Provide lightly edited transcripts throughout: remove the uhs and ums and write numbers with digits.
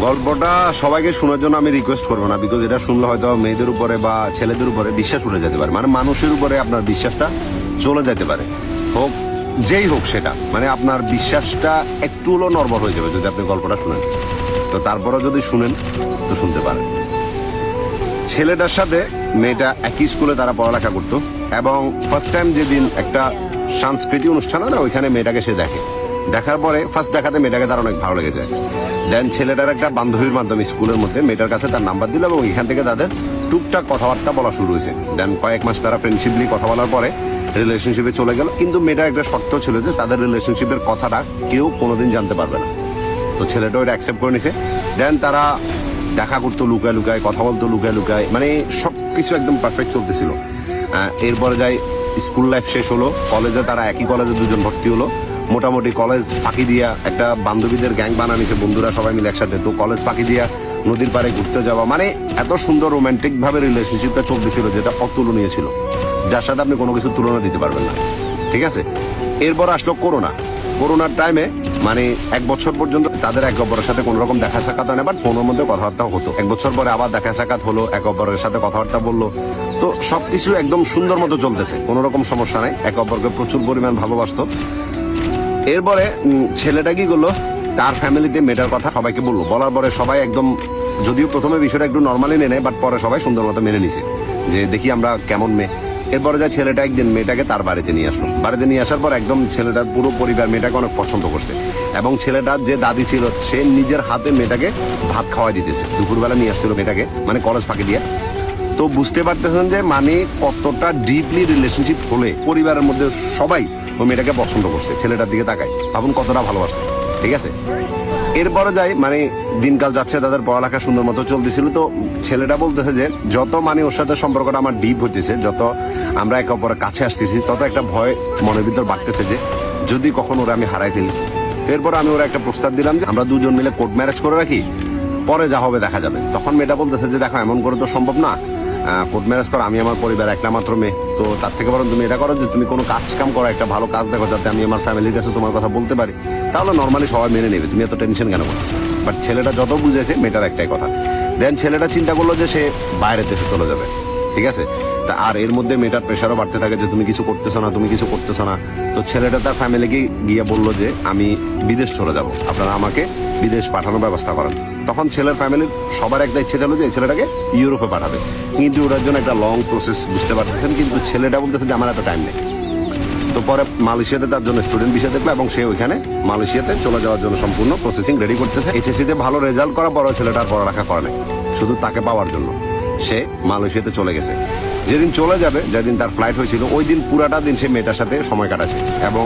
গল্পটা সবাইকে শোনার জন্য আমি রিকোয়েস্ট করবো না, বিকজ এটা শুনলে হয়তো মেয়েদের উপরে বা ছেলেদের উপরে বিশ্বাস উঠে যেতে পারে, মানে মানুষের উপরে আপনার বিশ্বাসটা চলে যেতে পারে, হোক যেই হোক সেটা, মানে আপনার বিশ্বাসটা একটু হলেও নড়বড় হয়ে যাবে যদি আপনি গল্পটা শুনেন। তো তারপরে যদি শুনেন তো শুনতে পারেন। ছেলেটার সাথে মেয়েটা একই স্কুলে তারা পড়ালেখা করতো, এবং ফার্স্ট টাইম যেদিন একটা সাংস্কৃতিক অনুষ্ঠান হয় না, ওইখানে মেয়েটাকে সে দেখে। দেখার পরে ফার্স্ট দেখাতে মেয়েটাকে তার অনেক ভালো লেগে যায়। দেন ছেলেটার একটা বান্ধবীর মাধ্যমে স্কুলের মধ্যে মেয়েটার কাছে তার নাম্বার দিল, এবং এখান থেকে তাদের টুকটাক কথাবার্তা বলা শুরু হয়েছে। দেন কয়েক মাস তারা ফ্রেন্ডশিপলি কথা বলার পরে রিলেশনশিপে চলে গেল, কিন্তু মেয়েটার একটা শর্ত ছিল যে তাদের রিলেশনশিপের কথাটা কেউ কোনোদিন জানতে পারবে না। তো ছেলেটা ওইটা অ্যাকসেপ্ট করে নিছে। দেন তারা দেখা করতো লুকায় লুকায়, কথা বলতো লুকায় লুকায়, মানে সবকিছু একদম পারফেক্ট চলতেছিল। এরপরে যাই স্কুল লাইফ শেষ হলো, কলেজে তারা একই কলেজে দুজন ভর্তি হলো। মোটামুটি কলেজ ফাঁকি দিয়া একটা বান্ধবীদের গ্যাং বানানিছে, বন্ধুরা সবাই মিলে একসাথে। তো কলেজ ফাঁকি দিয়া নদীর পাড়ে ঘুরতে যাওয়া, মানে এত সুন্দর রোমান্টিক ভাবে রিলেশনশিপটা চলতেছিল, যেটা অতুলনীয় ছিল, যার সাথে আপনি কোনো কিছু তুলনা দিতে পারবেন না। ঠিক আছে, এরপর আসলো করোনার টাইমে, মানে 1 বছর পর্যন্ত তাদের একে অপরের সাথে কোন রকম দেখা সাক্ষাৎ হয় না, বাট ফোনের মধ্যে কথাবার্তা হতো। 1 বছর পরে আবার দেখা সাক্ষাৎ হলো, একে অপরের সাথে কথাবার্তা বললো। তো সবকিছু একদম সুন্দর মতো চলতেছে, কোন রকম সমস্যা নাই, একে অপরকে প্রচুর পরিমাণ ভালোবাসতো। এরপরে ছেলেটা কি করলো, তার ফ্যামিলিতে মেয়েটার কথা সবাইকে বললো। বলার পরে সবাই একদম, যদিও প্রথমে বিষয়টা একটু নর্মালি নেয়, বাট পরে সবাই সুন্দর মতো মেনে নিছে যে দেখি আমরা কেমন মেয়ে। এরপরে যায় ছেলেটা একদিন মেয়েটাকে তার বাড়িতে নিয়ে আসলো। বাড়িতে নিয়ে আসার পর একদম ছেলেটার পুরো পরিবার মেয়েটাকে অনেক পছন্দ করছে, এবং ছেলেটার যে দাদি ছিল সে নিজের হাতে মেয়েটাকে ভাত খাওয়াই দিতেছে। দুপুরবেলা নিয়ে আসছিল মেয়েটাকে, মানে কলেজ ফাঁকি দিয়ে। তো বুঝতে পারতেছেন যে মানে কতটা ডিপলি রিলেশনশিপ হলে পরিবারের মধ্যে সবাই ওই মেয়েটাকে পছন্দ করছে, ছেলেটার দিকে তাকায়, ভাবুন কতটা ভালোবাসছে। ঠিক আছে, এরপরে যাই, মানে দিনকাল যাচ্ছে, তাদের পড়ালেখা সুন্দর মতো চলতেছিল। তো ছেলেটা বলতেছে যে যত মানে ওর সাথে সম্পর্কটা আমার ডিপ হইতেছে, যত আমরা একে অপরের কাছে আসতেছি, তত একটা ভয় মনের ভিতর বাড়তেছে যে যদি কখনো ওরা আমি হারাই ফেলি। এরপর আমি ওরা একটা প্রস্তাব দিলাম যে আমরা দুজন মিলে কোর্ট ম্যারেজ করে রাখি, পরে যা হবে দেখা যাবে। তখন মেয়েটা বলতেছে যে দেখো এমন করে তো সম্ভব না, কোর্ট ম্যারেজ করো, আমি আমার পরিবার একটা মাত্র মেয়ে, তো তার থেকে বরং তুমি এটা করো যে তুমি কোনো কাজ কাম করো, একটা ভালো কাজ দেখো, যাতে আমি আমার ফ্যামিলির কাছে তোমার কথা বলতে পারি, তাহলে নর্মালি সবাই মেনে নেবে, তুমি এত টেনশন কেন করছো। বাট ছেলেটা যত বুঝেছে মেয়েটার একটাই কথা। দেন ছেলেটা চিন্তা করলো যে সে বাইরের দেশে চলে যাবে। ঠিক আছে, তা আর এর মধ্যে মেয়েটার প্রেশারও বাড়তে থাকে যে তুমি কিছু করতেছো না, তুমি কিছু করতেছো না। তো ছেলেটা তার ফ্যামিলিকে গিয়ে বললো যে আমি বিদেশ চলে যাব, আপনারা আমাকে বিদেশ পাঠানোর ব্যবস্থা করেন। তখন ছেলের ফ্যামিলির সবার একটা ইচ্ছে ছিল যে এই ছেলেটাকে ইউরোপে পাঠাবে, কিন্তু ওটার জন্য একটা লং প্রসেস, বুঝতে পারতেছেন। কিন্তু ছেলেটা বলতেছে যে আমার এত টাইম নেই। তো পরে মালয়েশিয়াতে তার জন্য স্টুডেন্ট ভিসা দেখলো, এবং সে ওইখানে মালয়েশিয়াতে চলে যাওয়ার জন্য সম্পূর্ণ প্রসেসিং রেডি করতেছে। এইচএসসিতে ভালো রেজাল্ট করার পরেও ছেলেটার পড়ালেখা করে নাই, শুধু তাকে পাওয়ার জন্য সে মালয়েশিয়াতে চলে গেছে। যেদিন চলে যাবে, যেদিন তার ফ্লাইট হয়েছিল, ওই দিন পুরাটা দিন সে মেয়েটার সাথে সময় কাটাছে। এবং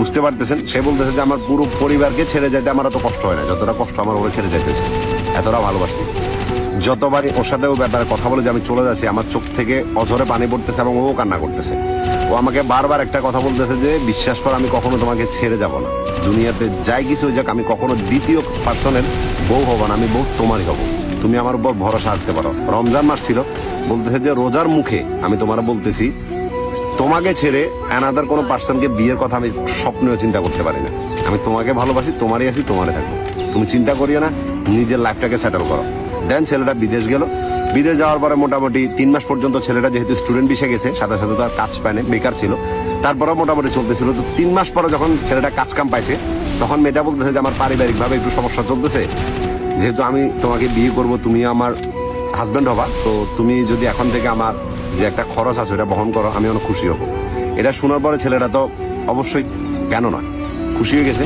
বুঝতে পারতেছেন, সে বলতেছে যে আমার পুরো পরিবারকে ছেড়ে যেতে আমার এত কষ্ট হয় না, যতটা কষ্ট আমার ওরা ছেড়ে যেতেছে, এতটা ভালোবাসি। যতবারই ওর সাথে ও ব্যাপারে কথা বলে যে আমি চলে যাচ্ছি, আমার চোখ থেকে অঝরে পানি পড়তেছে, এবং ও কান্না করতেছে। ও আমাকে বারবার একটা কথা বলতেছে যে বিশ্বাস কর, আমি কখনো তোমাকে ছেড়ে যাব না, দুনিয়াতে যাই কিছু হয়ে যাক, আমি কখনো দ্বিতীয় পার্সনের বউ হব না, আমি বউ তোমারই হব, তুমি আমার উপর ভরসা রাখতে পারো। রমজান মাস ছিল, বলতেছে যে রোজার মুখে আমি তোমার বলতেছি, তোমাকে ছেড়ে অ্যানাদার কোনো পার্সনকে বিয়ের কথা আমি স্বপ্নেও চিন্তা করতে পারি না। আমি তোমাকে ভালোবাসি, তোমারই আছি, তোমারই থাকবো, তুমি চিন্তা করিও না, নিজের লাইফটাকে সেটেল করো। দেন ছেলেটা বিদেশ গেল। বিদেশ যাওয়ার পরে মোটামুটি 3 মাস পর্যন্ত ছেলেটা যেহেতু স্টুডেন্ট ভিসা গেছে, সাথে সাথে তার কাজ পায় না, বেকার ছিল, তারপরেও মোটামুটি চলতেছিল। তো 3 মাস পরে যখন ছেলেটা কাজ কাম পাইছে, তখন মেয়েটা বলতেছে যে আমার পারিবারিকভাবে একটু সমস্যা চলতেছে, যেহেতু আমি তোমাকে বিয়ে করব, তুমি আমার হাজব্যান্ড হবা, তো তুমি যদি এখন থেকে আমার যে একটা খরচ আছে ওটা বহন করো, আমি অনেক খুশি হব। এটা শোনার পরে ছেলেটা তো অবশ্যই কেন নয় খুশি হয়ে গেছে,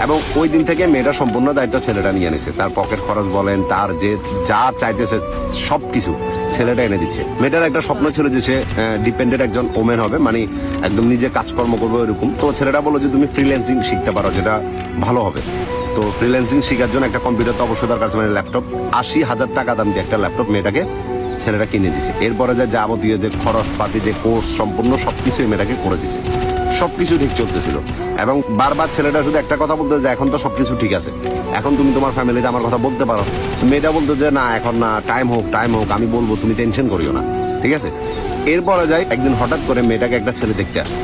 এবং ওই দিন থেকে মেয়েটা সম্পূর্ণ দায়িত্ব ছেলেটা নিয়ে নিছে। তার পকেট খরচ বলেন, তার যে যা চাইতেছে সবকিছু ছেলেটা এনে দিচ্ছে। মেয়েটার একটা স্বপ্ন ছিল যে সে ডিপেন্ডেন্ট একজন ওমেন হবে, মানে একদম নিজে কাজকর্ম করবে এরকম। তো ছেলেটা বললো যে তুমি ফ্রিল্যান্সিং শিখতে পারো, যেটা ভালো হবে। তো ফ্রিল্যান্সিং শেখার জন্য একটা কম্পিউটার তো অবশ্যই দরকার, মানে ল্যাপটপ। 80,000 টাকা দাম দিয়ে একটা ল্যাপটপ মেয়েটাকে ছেলেটা কিনে দিছে। এরপরে যে যাবতীয় যে খরচ পাতি, যে কোর্স, সম্পূর্ণ সবকিছু মেয়েটাকে করে দিছে। সবকিছু ঠিক চলতেছিল, এবং বারবার ছেলেটা শুধু একটা কথা বলতে যে এখন তো সবকিছু ঠিক আছে, এখন তুমি তোমার ফ্যামিলিতে আমার কথা বলতে পারো। মেয়েটা বলতো যে না, এখন না, টাইম হোক, আমি বলবো, তুমি টেনশন করিও না। ঠিক আছে, এরপরে যাই, একদিন হঠাৎ করে মেয়েটাকে একটা ছেলে দেখতে আসে।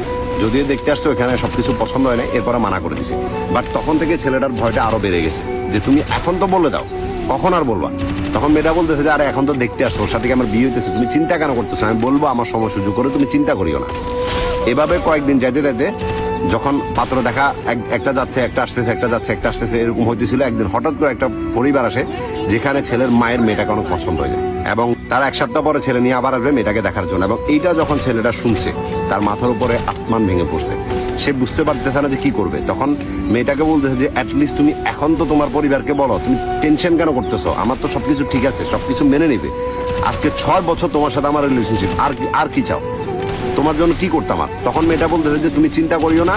যদিও দেখতে আসছে, ওখানে সবকিছু পছন্দ হয় না, এরপরে মানা করে দিছে। বাট তখন থেকে ছেলেটার ভয়টা আরো বেড়ে গেছে যে তুমি এখন তো বলে দাও কখন আর বলবা? তখন মেয়েটা বলতেছে যে আরে এখন তো দেখতে আসছো, ওর সাথে কি আমার বিয়ে হইতেছে, তুমি চিন্তা কেন করতেছো? আমি বলবো আমার সময় সুযোগ করে, তুমি চিন্তা করিও না। এভাবে কয়েকদিন যাইতে যাইতে যখন পাত্র দেখা একটা যাচ্ছে একটা আসতেছে, একটা যাচ্ছে একটা আসতেছে, এরকম হইতেছিল। একদিন হঠাৎ করে একটা পরিবার আসে যেখানে ছেলের মায়ের মেয়েটাকে অনেক পছন্দ হয়ে যায়, এবং তার এক সপ্তাহ পরে ছেলে নিয়ে আবার আসবে মেয়েটাকে দেখার জন্য। এবং এইটা যখন ছেলেটা শুনছে, তার মাথার উপরে আসমান ভেঙে পড়ছে। সে বুঝতে পারতেছে না যে কি করবে। তখন মেয়েটাকে বলতেছে যে অ্যাটলিস্ট তুমি এখন তো তোমার পরিবারকে বলো, তুমি টেনশন কেন করতেছো? আমার তো সবকিছু ঠিক আছে, সবকিছু মেনে নিবে। আজকে 6 বছর তোমার সাথে আমার রিলেশনশিপ, আর কি চাও? তোমার জন্য কি করতাম? আর তখন মেয়েটা বলতেছে যে তুমি চিন্তা করিও না,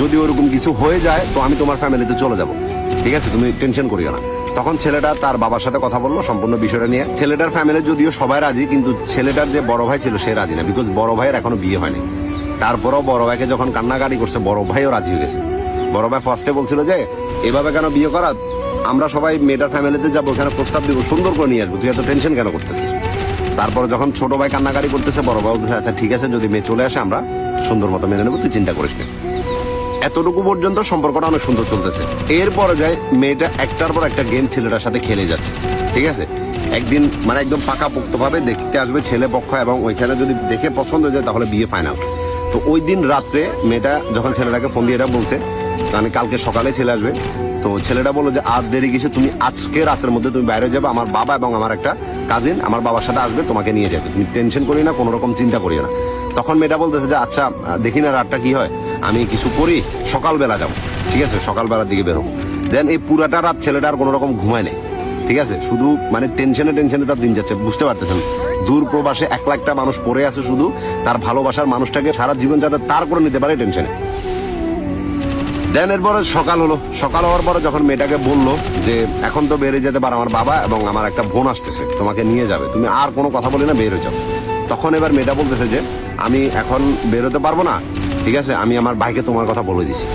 যদি ওরকম কিছু হয়ে যায় তো আমি তোমার ফ্যামিলিতে চলে যাব, ঠিক আছে, তুমি টেনশন করিও না। তখন ছেলেটা তার বাবার সাথে কথা বললো সম্পূর্ণ বিষয়টা নিয়ে। ছেলেটার ফ্যামিলি যদিও সবাই রাজি, কিন্তু ছেলেটার যে বড় ভাই ছিল সে রাজি না, বিকজ বড় ভাইয়ের এখনো বিয়ে হয়নি। তারপরও বড় ভাইকে যখন কান্নাকাটি করছে, বড় ভাইও রাজি হয়ে গেছে। বড় ভাই ফার্স্টে বলছিল যে এভাবে কেন বিয়ে করা, আমরা সবাই মেয়েটার ফ্যামিলিতে যাবো, ওখানে প্রস্তাব দিব, সুন্দর করে নিয়ে আসবো, তুই এত টেনশন কেন করতেছিস? তারপরে যখন ছোট ভাই কান্নাকাটি করতেছে, বড় ভাই বলতেছে আচ্ছা ঠিক আছে, যদি মেয়ে চলে আসে আমরা সুন্দর মতো মেনে নেবো, তুই চিন্তা করিস না। এতটুকু পর্যন্ত সম্পর্কটা অনেক সুন্দর চলতেছে। এরপরে যায় মেয়েটা একটার পর একটা গেম ছেলেটার সাথে খেলে যাচ্ছে, ঠিক আছে। একদিন মানে একদম পাকাপোক্ত ভাবে দেখতে আসবে ছেলে পক্ষ, এবং ওইখানে যদি দেখে পছন্দ হয়ে যায় তাহলে বিয়ে ফাইনাল। তো ওই দিন রাত্রে মেয়েটা যখন ছেলেটাকে ফোন দিয়ে এটা বলছে মানে কালকে সকালে ছেলে আসবে, তো ছেলেটা বললো যে আর দেরি কিছু, তুমি আজকে রাতের মধ্যে তুমি বাইরে যাবে, আমার বাবা এবং আমার একটা কাজিন আমার বাবার সাথে আসবে, তোমাকে নিয়ে যাবে, তুমি টেনশন করি না, কোনো রকম চিন্তা করিও না। তখন মেয়েটা বলতেছে যে আচ্ছা দেখি না রাতটা কি হয়, আমি কিছু করি, সকালবেলা যাবো, ঠিক আছে, সকালবেলার দিকে বেরোবো। দেন এই পুরাটা রাত ছেলেটা আর কোনো রকম ঘুমায় নেই, ঠিক আছে, শুধু মানে টেনশনে তার দিন যাচ্ছে। বুঝতে পারতেছেন দূর প্রবাসে একলা একটা মানুষ পড়ে আছে, শুধু তার ভালোবাসার মানুষটাকে সারা জীবন যাতে তার করে নিতে পারে টেনশনে। দেন এরপরে সকাল হলো, সকাল হওয়ার পরে যখন মেয়েটাকে বললো যে এখন তো বেরিয়ে যেতে পারো, আমার বাবা এবং আমার একটা বোন আসতেছে, তোমাকে নিয়ে যাবে, তুমি আর কোনো কথা বলি না, বের হয়ে যাও। তখন এবার মেয়েটা বলতেছে যে আমি এখন বেরোতে পারবো না, ঠিক আছে, আমি আমার ভাইকে তোমার কথা বলে দিছি।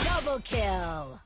Double kill.